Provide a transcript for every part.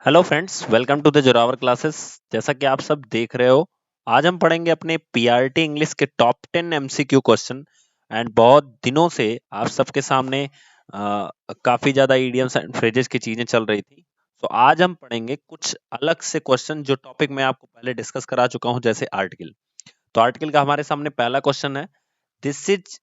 Hello friends, welcome to the Zorawar classes. जैसा कि आप सब देख रहे हो, आज हम पढ़ेंगे अपने पीआरटी इंग्लिश के टॉप 10 एमसीक्यू क्वेश्चन। एंड बहुत दिनों से आप सबके सामने काफी ज्यादा इडियम्स एंड फ्रेजेस की चीजें चल रही थी। तो आज हम पढ़ेंगे कुछ अलग से क्वेश्चन, जो टॉपिक मैं आपको पहले डिस्कस करा चुका हूं, जैसे आर्टिकल। तो आर्टिकल का हमारे सामने पहला क्वेश्चन है, दिस इज।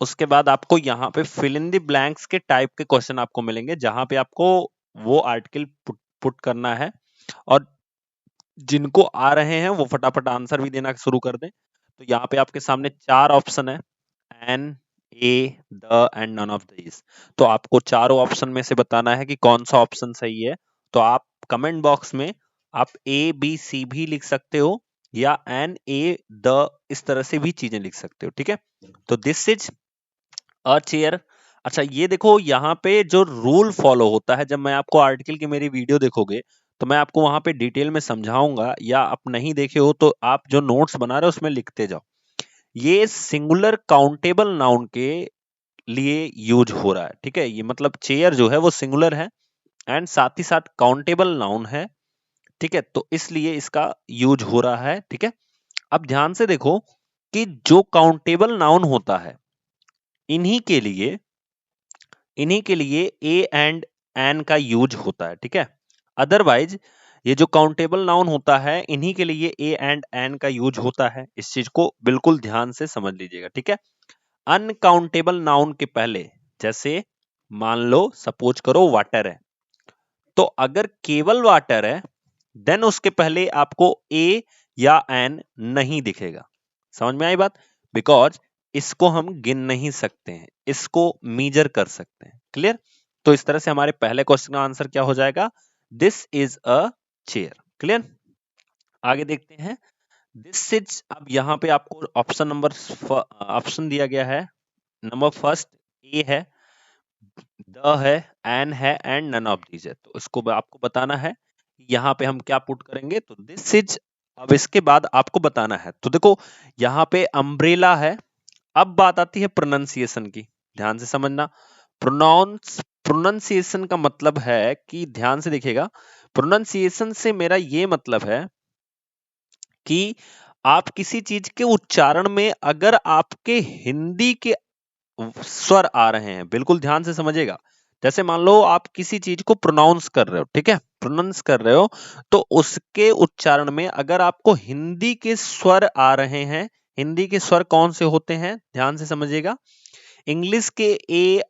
उसके बाद आपको यहाँ पे फिल इन द ब्लैंक्स के टाइप के क्वेश्चन आपको मिलेंगे, जहां पे आपको वो आर्टिकल पुट करना है, और जिनको आ रहे हैं वो फटाफट आंसर भी देना शुरू कर दें। तो यहाँ पे आपके सामने चार ऑप्शन है, an, a, the and none of these. तो आपको चारों ऑप्शन में से बताना है कि कौन सा ऑप्शन सही है। तो आप कमेंट बॉक्स में आप ए बी सी भी लिख सकते हो, या एन ए द इस तरह से भी चीजें लिख सकते हो। ठीक है, तो दिस इज अ चेयर। अच्छा, ये देखो, यहाँ पे जो रूल फॉलो होता है, जब मैं आपको आर्टिकल की मेरी वीडियो देखोगे तो मैं आपको वहां पे डिटेल में समझाऊंगा, या आप नहीं देखे हो तो आप जो नोट्स बना रहे हो उसमें लिखते जाओ। ये सिंगुलर काउंटेबल नाउन के लिए यूज हो रहा है। ठीक है, ये मतलब चेयर जो है वो सिंगुलर है, एंड साथ ही साथ काउंटेबल नाउन है। ठीक है, तो इसलिए इसका यूज हो रहा है। ठीक है, अब ध्यान से देखो कि जो काउंटेबल नाउन होता है, इन्हीं के लिए इन्हीं के लिए ए एंड एन का यूज होता है। ठीक है, अदरवाइज ये जो काउंटेबल नाउन होता है, इन्हीं के लिए ए एंड एन का यूज होता है। इस चीज को बिल्कुल ध्यान से समझ लीजिएगा। ठीक है, अनकाउंटेबल नाउन के पहले, जैसे मान लो सपोज करो वाटर है, तो अगर केवल वाटर है, देन उसके पहले आपको ए या एन नहीं दिखेगा। समझ में आई बात? बिकॉज इसको हम गिन नहीं सकते हैं, इसको मीजर कर सकते हैं। क्लियर? तो इस तरह से हमारे पहले क्वेश्चन का आंसर क्या हो जाएगा? This is a chair. Clear? आगे देखते हैं, दिस इज। अब यहाँ पे आपको ऑप्शन दिया गया है। नंबर फर्स्ट ए है, द है, एन है एंड नन ऑफ दीज है। तो इसको आपको बताना है यहाँ पे हम क्या पुट करेंगे। तो दिस इज। अब इसके बाद आपको बताना है, तो देखो यहाँ पे अम्ब्रेला है। अब बात आती है प्रोनाउंसिएशन की, ध्यान से समझना। प्रोनाउंसिएशन का मतलब है कि, ध्यान से देखिएगा, प्रोनाउंसिएशन से मेरा ये मतलब है कि आप किसी चीज के उच्चारण में अगर आपके हिंदी के स्वर आ रहे हैं, बिल्कुल ध्यान से समझिएगा। जैसे मान लो आप किसी चीज को प्रोनाउंस कर रहे हो, ठीक है, प्रोनाउंस कर रहे हो, तो उसके उच्चारण में अगर आपको हिंदी के स्वर आ रहे हैं, हिंदी के स्वर कौन से होते हैं, ध्यान से समझिएगा। इंग्लिश के ए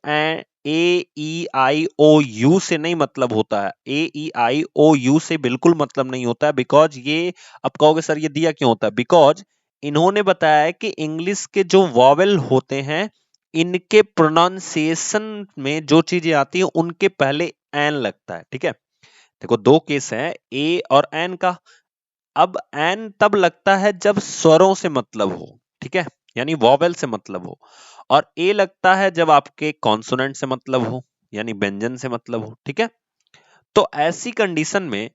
ई आई ओ यू से नहीं मतलब होता है, ए ई आई ओ यू से बिल्कुल मतलब नहीं होता है। बिकॉज ये, अब कहोगे सर ये दिया क्यों होता है? बिकॉज इन्होंने बताया है कि इंग्लिश के जो वॉवेल होते हैं, इनके प्रोनाउंसिएशन में जो चीजें आती है उनके पहले एन लगता है। ठीक है, देखो दो केस है, ए और एन का। अब एन तब लगता है जब स्वरों से मतलब हो, ठीक है, यानी वॉवेल से मतलब हो। और ए लगता है जब आपके कॉन्सोनेंट से मतलब हो, यानी व्यंजन से मतलब हो। ठीक है, तो ऐसी कंडीशन में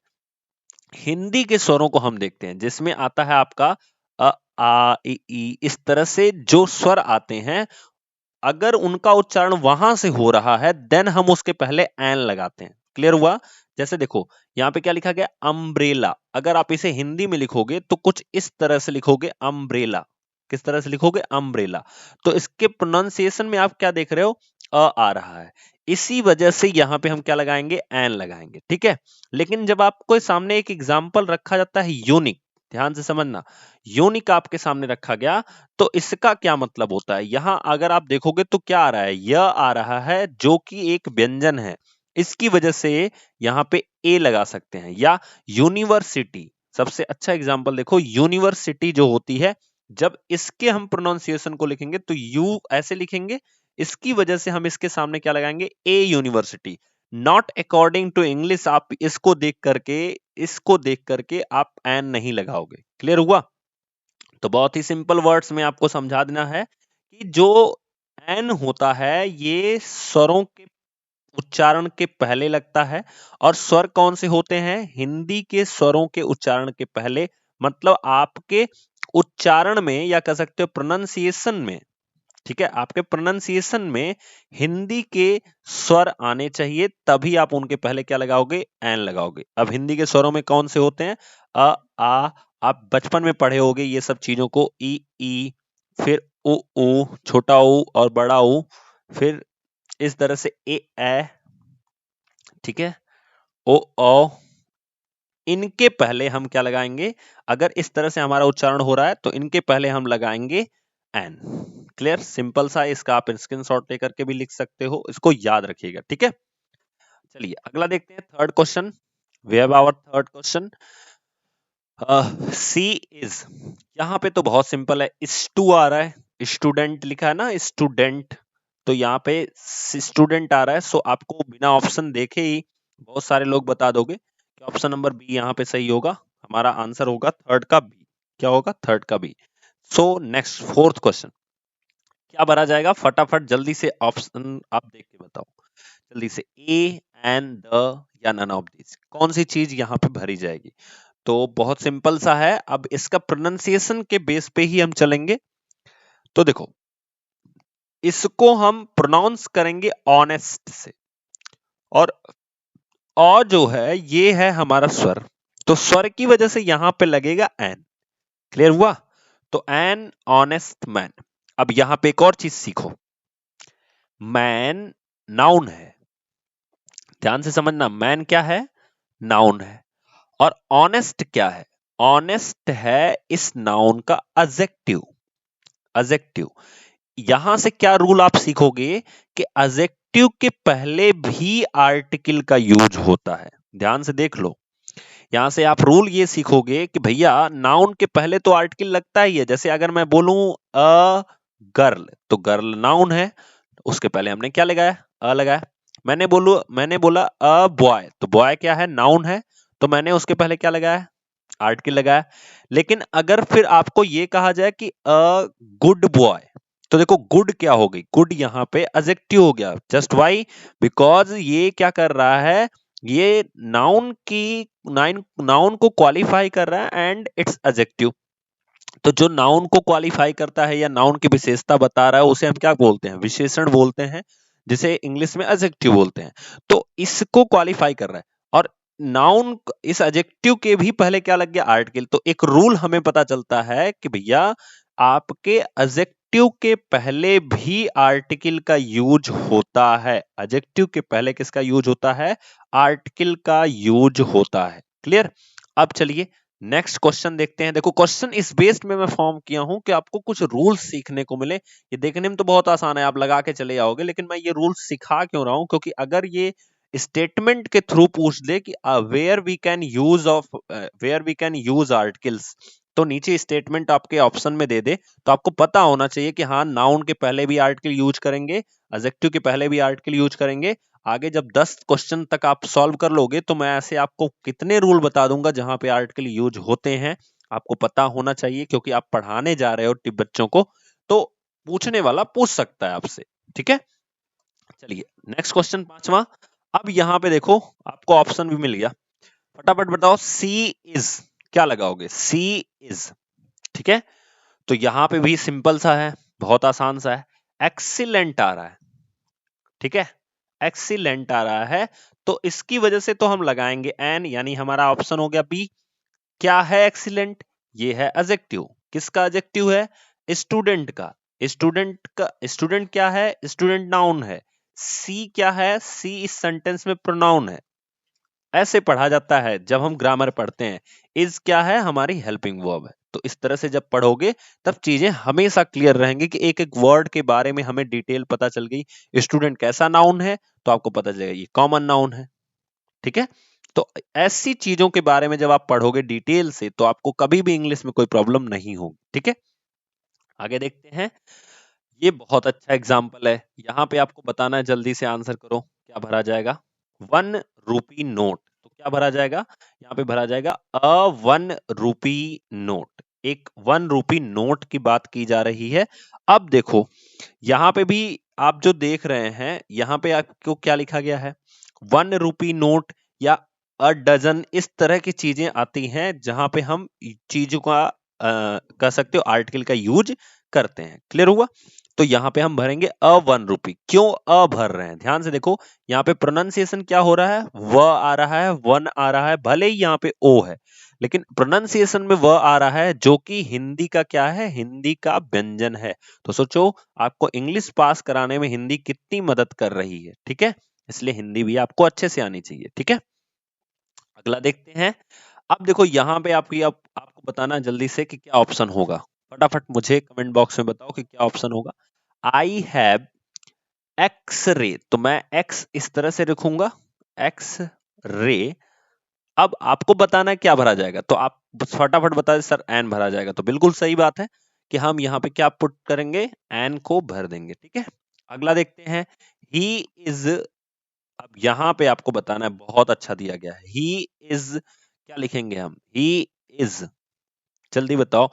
हिंदी के स्वरों को हम देखते हैं, जिसमें आता है आपका अ आ इ ई, इस तरह से जो स्वर आते हैं, अगर उनका उच्चारण वहां से हो रहा है, देन हम उसके पहले एन लगाते हैं। क्लियर हुआ? जैसे देखो यहाँ पे क्या लिखा गया, अम्ब्रेला। अगर आप इसे हिंदी में लिखोगे तो कुछ इस तरह से लिखोगे, अम्ब्रेला। किस तरह से लिखोगे? अम्ब्रेला। तो इसके प्रोनाउंसिएशन में आप क्या देख रहे हो? आ रहा है। इसी वजह से यहाँ पे हम क्या लगाएंगे? एन लगाएंगे। ठीक है, लेकिन जब आपको सामने एक एग्जाम्पल रखा जाता है, यूनिक, ध्यान से समझना, यूनिक आपके सामने रखा गया, तो इसका क्या मतलब होता है? यहां अगर आप देखोगे तो क्या आ रहा है? यह आ रहा है, जो कि एक व्यंजन है। इसकी वजह से यहां पे ए लगा सकते हैं। या यूनिवर्सिटी, सबसे अच्छा एग्जांपल देखो, यूनिवर्सिटी जो होती है, जब इसके हम प्रोनाउंसिएशन को लिखेंगे तो यू ऐसे लिखेंगे, इसकी वजह से हम इसके सामने क्या लगाएंगे? A university. Not according to English, आप इसको देख करके आप एन नहीं लगाओगे। क्लियर हुआ? तो बहुत ही सिंपल वर्ड्स में आपको समझा देना है कि जो एन होता है, ये स्वरों के उच्चारण के पहले लगता है। और स्वर कौन से होते हैं? हिंदी के स्वरों के उच्चारण के पहले। मतलब आपके उच्चारण में, या कह सकते हो प्रोनाउंसिएशन में, ठीक है, आपके प्रोनाउंसिएशन में हिंदी के स्वर आने चाहिए, तभी आप उनके पहले क्या लगाओगे, एन लगाओगे। अब हिंदी के स्वरों में कौन से होते हैं, अ आ, आप बचपन में पढ़े होगे ये सब चीजों को, ई, फिर उ, छोटा उ और बड़ा उ, फिर इस तरह से ए, ठीक है, ओ, इनके पहले हम क्या लगाएंगे, अगर इस तरह से हमारा उच्चारण हो रहा है तो इनके पहले हम लगाएंगे एन। क्लियर, सिंपल सा, इसका आप स्क्रीनशॉट लेकर के भी लिख सकते हो, इसको याद रखिएगा, ठीक है। चलिए अगला देखते हैं, third question. We have our third question. C is, यहाँ पे तो बहुत सिंपल है, स्टू आ रहा है, स्टूडेंट लिखा है ना, स्टूडेंट, तो यहाँ पे स्टूडेंट आ रहा है, सो आपको बिना ऑप्शन देखे ही बहुत सारे लोग बता दोगे कि ऑप्शन नंबर बी यहाँ पे सही होगा, हमारा आंसर होगा थर्ड का बी। क्या होगा, थर्ड का B. So next fourth question, क्या भरा जाएगा, फटाफट जल्दी से ऑप्शन आप देख के बताओ जल्दी से, ए एंड द या नन ऑफ दिस, कौन सी चीज यहाँ पे भरी जाएगी। तो बहुत सिंपल सा है, अब इसका प्रोनाउंसिएशन के बेस पे ही हम चलेंगे। तो देखो, इसको हम प्रोनाउंस करेंगे ऑनेस्ट से, और अ जो है ये है हमारा स्वर, तो स्वर की वजह से यहां पे लगेगा एन। क्लियर हुआ, तो एन ऑनेस्ट मैन। अब यहां पे एक और चीज सीखो, मैन नाउन है, ध्यान से समझना, मैन क्या है, नाउन है, और ऑनेस्ट क्या है, ऑनेस्ट है इस नाउन का एडजेक्टिव। एडजेक्टिव, यहां से क्या रूल आप सीखोगे कि एडजेक्टिव के पहले भी आर्टिकल का यूज होता है। ध्यान से देख लो, यहां से आप रूल ये सीखोगे कि भैया नाउन के पहले तो आर्टिकल लगता ही है, जैसे अगर मैं बोलूं अ गर्ल, तो गर्ल नाउन है, उसके पहले हमने क्या लगाया, अ लगाया। मैंने बोला अ बॉय, तो बॉय क्या है, नाउन है, तो मैंने उसके पहले क्या लगाया, आर्टिकल लगाया। लेकिन अगर फिर आपको ये कहा जाए कि अ गुड बॉय, तो देखो गुड क्या हो गई, गुड यहाँ पे एडजेक्टिव हो गया, जस्ट वाई, बिकॉज ये क्या कर रहा है, ये नाउन को क्वालिफाई कर रहा है एंड इट्स एडजेक्टिव। तो जो नाउन को क्वालिफाई करता है या नाउन की विशेषता बता रहा है उसे हम क्या बोलते हैं, विशेषण बोलते हैं, जिसे इंग्लिश में एडजेक्टिव बोलते हैं। तो इसको क्वालिफाई कर रहा है, और नाउन इस एडजेक्टिव के भी पहले क्या लग गया, आर्टिकल। तो एक रूल हमें पता चलता है कि भैया आपके एडजेक्टिव के पहले भी आर्टिकल का यूज होता है, एडजेक्टिव के पहले किसका यूज होता है, आर्टिकल का यूज होता है। क्लियर, अब चलिए नेक्स्ट क्वेश्चन देखते हैं। देखो क्वेश्चन इस बेस्ड में मैं फॉर्म किया हूं कि आपको कुछ रूल्स सीखने को मिले। ये देखने में तो बहुत आसान है, आप लगा के चले जाओगे, लेकिन मैं ये रूल्स सिखा क्यों रहा हूं, क्योंकि अगर ये स्टेटमेंट के थ्रू पूछ दे कि where we can use articles, तो नीचे स्टेटमेंट आपके ऑप्शन में दे दे, तो आपको पता होना चाहिए कि हाँ नाउन के पहले भी आर्टिकल यूज करेंगे, एडजेक्टिव के पहले भी आर्टिकल यूज करेंगे। आगे जब 10 क्वेश्चन तक आप सॉल्व कर लोगे तो मैं ऐसे आपको कितने रूल बता दूंगा जहां पे आर्टिकल यूज होते हैं, आपको पता होना चाहिए, क्योंकि आप पढ़ाने जा रहे हो बच्चों को, तो पूछने वाला पूछ सकता है आपसे। ठीक है, चलिए नेक्स्ट क्वेश्चन पांचवा। अब यहां पे देखो आपको ऑप्शन भी मिल गया, फटाफट बताओ, सी इज क्या लगाओगे, सी इज, ठीक है। तो यहां पे भी सिंपल सा है, बहुत आसान सा है, एक्सीलेंट आ रहा है, ठीक है, एक्सीलेंट आ रहा है, तो इसकी वजह से तो हम लगाएंगे एन, यानी हमारा ऑप्शन हो गया बी। क्या है एक्सीलेंट, ये है एडजेक्टिव, किसका एडजेक्टिव है, स्टूडेंट का। स्टूडेंट क्या है, स्टूडेंट नाउन है। सी क्या है, सी इस सेंटेंस में प्रोनाउन है। ऐसे पढ़ा जाता है जब हम ग्रामर पढ़ते हैं। इज क्या है, हमारी हेल्पिंग वर्ब है। तो इस तरह से जब पढ़ोगे तब चीजें हमेशा क्लियर रहेंगी कि एक एक वर्ड के बारे में हमें डिटेल पता चल गई। स्टूडेंट कैसा नाउन है, तो आपको पता चलेगा ये कॉमन नाउन है, ठीक है। तो ऐसी चीजों के बारे में जब आप पढ़ोगे डिटेल से, तो आपको कभी भी इंग्लिश में कोई प्रॉब्लम नहीं होगी, ठीक है। आगे देखते हैं, ये बहुत अच्छा एग्जाम्पल है, यहां पे आपको बताना है, जल्दी से आंसर करो, क्या भरा जाएगा, 1 रुपी नोट, तो क्या भरा जाएगा, यहाँ पे भरा जाएगा अ 1 रुपी नोट, एक 1 रुपी नोट की बात की जा रही है। अब देखो यहाँ पे भी आप जो देख रहे हैं, यहाँ पे आपको क्या लिखा गया है, 1 रुपी नोट या अ डजन, इस तरह की चीजें आती हैं जहां पे हम चीजों का कह सकते हो आर्टिकल का यूज करते हैं। क्लियर हुआ, तो यहाँ पे हम भरेंगे अ 1 रुपी। क्यों अ भर रहे हैं, ध्यान से देखो, यहाँ पे प्रोनाउंसिएशन क्या हो रहा है, व आ रहा है, वन आ रहा है, भले ही यहाँ पे ओ है, लेकिन प्रोनाउंसिएशन में व आ रहा है, जो कि हिंदी का क्या है, हिंदी का व्यंजन है। तो सोचो आपको इंग्लिश पास कराने में हिंदी कितनी मदद कर रही है, ठीक है, इसलिए हिंदी भी आपको अच्छे से आनी चाहिए, ठीक है। अगला देखते हैं। अब देखो यहाँ पे आपको बताना है जल्दी से कि क्या ऑप्शन होगा। फटाफट मुझे कमेंट बॉक्स में बताओ कि क्या ऑप्शन होगा। आई हैव एक्स रे, तो मैं एक्स इस तरह से लिखूंगा, एक्स रे। अब आपको बताना है क्या भरा जाएगा, तो आप फटाफट बता दे सर एन भरा जाएगा, तो बिल्कुल सही बात है कि हम यहाँ पे क्या पुट करेंगे, एन को भर देंगे, ठीक है। अगला देखते हैं। ही इज, अब यहाँ पे आपको बताना है, बहुत अच्छा दिया गया है, ही इज, क्या लिखेंगे हम, ही इज, जल्दी बताओ।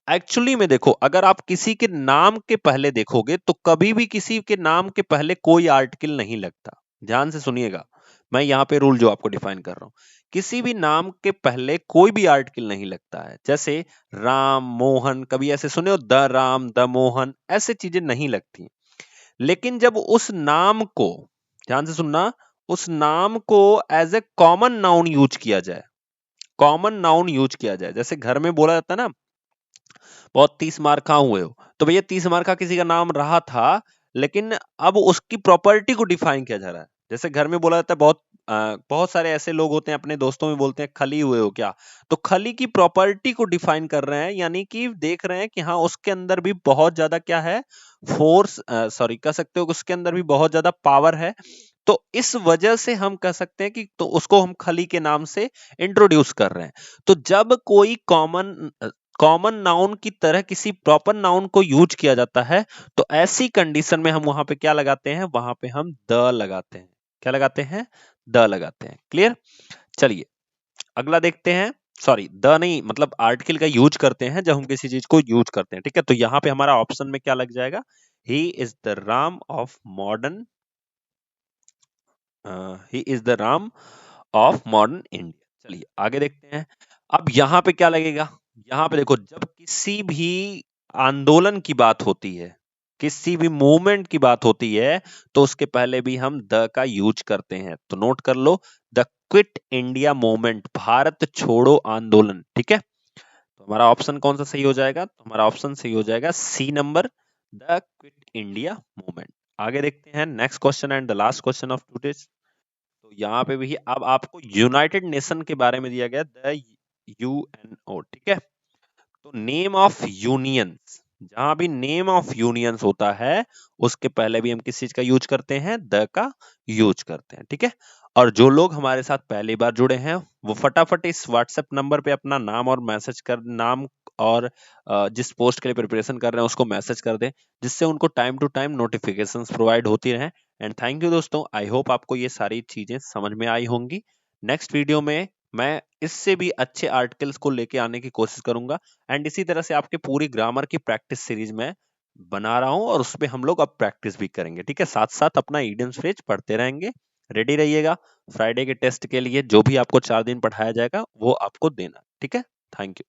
एक्चुअली में देखो, अगर आप किसी के नाम के पहले देखोगे तो कभी भी किसी के नाम के पहले कोई आर्टिकल नहीं लगता। ध्यान से सुनिएगा, मैं यहाँ पे रूल जो आपको डिफाइन कर रहा हूं, किसी भी नाम के पहले कोई भी आर्टिकल नहीं लगता है। जैसे राम, मोहन, कभी ऐसे सुने हो, द राम, द मोहन, ऐसे चीजें नहीं लगती। लेकिन जब उस नाम को, ध्यान से सुनना, उस नाम को as a common noun use किया जाए, कॉमन नाउन यूज किया जाए, जैसे घर में बोला जाता है ना, बहुत 30 मार खा हुए हो, तो भैया 30 मार खा किसी का नाम रहा था, लेकिन अब उसकी प्रॉपर्टी को डिफाइन किया जा रहा है। जैसे घर में बोला जाता है, बहुत सारे ऐसे लोग होते हैं, अपने दोस्तों में बोलते हैं खली हुए हो क्या, तो खली की प्रॉपर्टी को डिफाइन कर रहे हैं, यानी कि देख रहे हैं कि हाँ उसके अंदर भी बहुत ज्यादा क्या है, फोर्स, सॉरी, कह सकते हो कि उसके अंदर भी बहुत ज्यादा पावर है। तो इस वजह से हम कह सकते हैं कि तो उसको हम खली के नाम से इंट्रोड्यूस कर रहे हैं। तो जब कोई कॉमन नाउन की तरह किसी प्रॉपर नाउन को यूज किया जाता है, तो ऐसी कंडीशन में हम वहां पे क्या लगाते हैं, वहां पे हम द लगाते हैं। क्या लगाते हैं, द लगाते हैं। क्लियर, चलिए अगला देखते हैं। सॉरी, द नहीं, मतलब आर्टिकल का यूज करते हैं जब हम किसी चीज को यूज करते हैं, ठीक है। तो यहाँ पे हमारा ऑप्शन में क्या लग जाएगा, he is the Ram of modern, he is the Ram of modern India. चलिए आगे देखते हैं। अब यहाँ पे क्या लगेगा, यहाँ पे देखो, जब किसी भी आंदोलन की बात होती है, किसी भी मूवमेंट की बात होती है, तो उसके पहले भी हम द का यूज करते हैं। तो नोट कर लो, the quit India Movement, Bharat छोड़ो आंदोलन, ठीक है। तो हमारा ऑप्शन कौन सा सही हो जाएगा, तो हमारा ऑप्शन सही हो जाएगा C number, the quit India movement. आगे देखते हैं next question and the last question of today. तो यहाँ पे भी अब आपको यूनाइटेड नेशन के बारे में दिया गया, द यूएनओ, ठीक है। तो नेम ऑफ यूनियंस, जहां भी नेम ऑफ यूनियंस होता है, उसके पहले भी हम किस चीज का यूज करते हैं, द का यूज करते हैं, ठीक है। और जो लोग हमारे साथ पहली बार जुड़े हैं, वो फटाफट इस व्हाट्सएप नंबर पे अपना नाम और मैसेज कर, नाम और जिस पोस्ट के लिए प्रिपरेशन कर रहे हैं उसको मैसेज कर दें, जिससे उनको time to time notifications provide होती रहें। एंड थैंक यू दोस्तों, आई होप आपको ये सारी चीजें समझ में आई होंगी। नेक्स्ट वीडियो में मैं इससे भी अच्छे आर्टिकल्स को लेके आने की कोशिश करूंगा, एंड इसी तरह से आपके पूरी ग्रामर की प्रैक्टिस सीरीज में बना रहा हूं, और उस पे हम लोग अब प्रैक्टिस भी करेंगे, ठीक है। साथ साथ अपना ईडियम्स फ्रेज पढ़ते रहेंगे। रेडी रहिएगा फ्राइडे के टेस्ट के लिए, जो भी आपको 4 दिन पढ़ाया जाएगा वो आपको देना, ठीक है। Thank you.